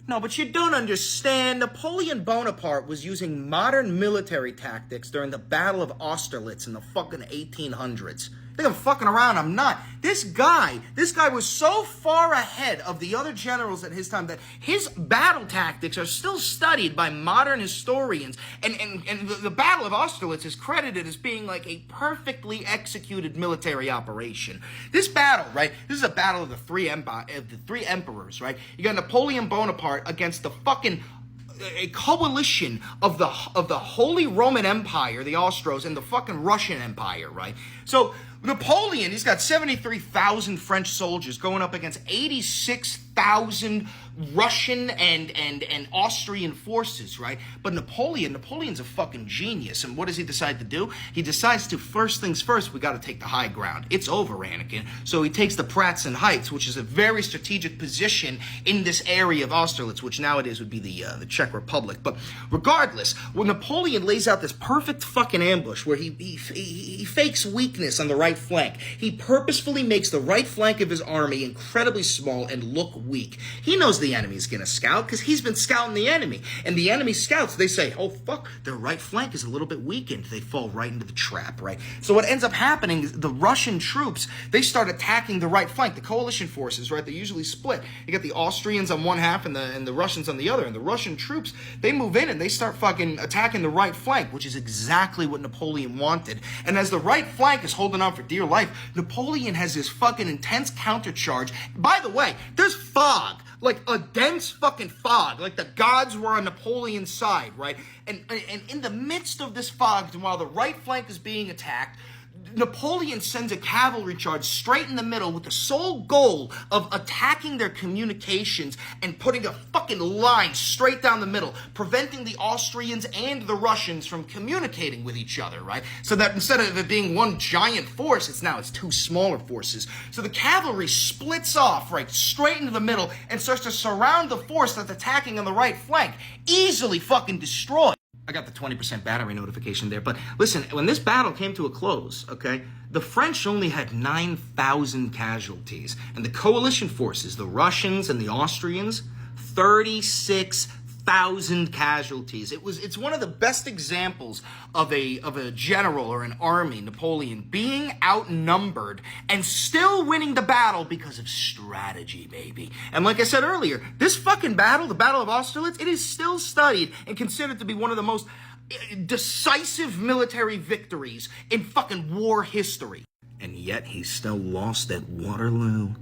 No, but you don't understand. Napoleon Bonaparte was using modern military tactics during the Battle of Austerlitz in the fucking 1800s. I think I'm fucking around. I'm not. This guy was so far ahead of the other generals at his time that his battle tactics are still studied by modern historians. And the Battle of Austerlitz is credited as being like a perfectly executed military operation. This battle, right? This is a battle of the three emperors, right? You got Napoleon Bonaparte against the fucking a coalition of the Holy Roman Empire, the Austros, and the fucking Russian Empire, right? So Napoleon, he's got 73,000 French soldiers going up against 86,000 Russian and Austrian forces, right? But Napoleon's a fucking genius. And what does he decide to do? He decides to, first things first, we got to take the high ground. It's over, Anakin. So he takes the Pratzen Heights, which is a very strategic position in this area of Austerlitz, which nowadays would be the Czech Republic. But regardless, when Napoleon lays out this perfect fucking ambush where he fakes weakness on the right flank, he purposefully makes the right flank of his army incredibly small and look weak. He knows the enemy's gonna scout because he's been scouting the enemy. And the enemy scouts, they say, oh fuck, their right flank is a little bit weakened. They fall right into the trap, right? So what ends up happening is the Russian troops, they start attacking the right flank. The coalition forces, right, they usually split. You got the Austrians on one half and the Russians on the other. And the Russian troops, they move in and they start fucking attacking the right flank, which is exactly what Napoleon wanted. And as the right flank is holding on for dear life, Napoleon has this fucking intense countercharge. By the way, there's fog. Like a dense fucking fog, like the gods were on Napoleon's side, right? And in the midst of this fog, while the right flank is being attacked, Napoleon sends a cavalry charge straight in the middle with the sole goal of attacking their communications and putting a fucking line straight down the middle, preventing the Austrians and the Russians from communicating with each other, right? So that instead of it being one giant force, it's two smaller forces. So the cavalry splits off, right, straight into the middle and starts to surround the force that's attacking on the right flank, easily fucking destroyed. I got the 20% battery notification there. But listen, when this battle came to a close, okay, the French only had 9,000 casualties. And the coalition forces, the Russians and the Austrians, 36,000 casualties. It's one of the best examples of a general or an army, Napoleon, being outnumbered and still winning the battle because of strategy, baby. And like I said earlier, this fucking battle, the Battle of Austerlitz, it is still studied and considered to be one of the most decisive military victories in fucking war history. And yet he still lost at Waterloo.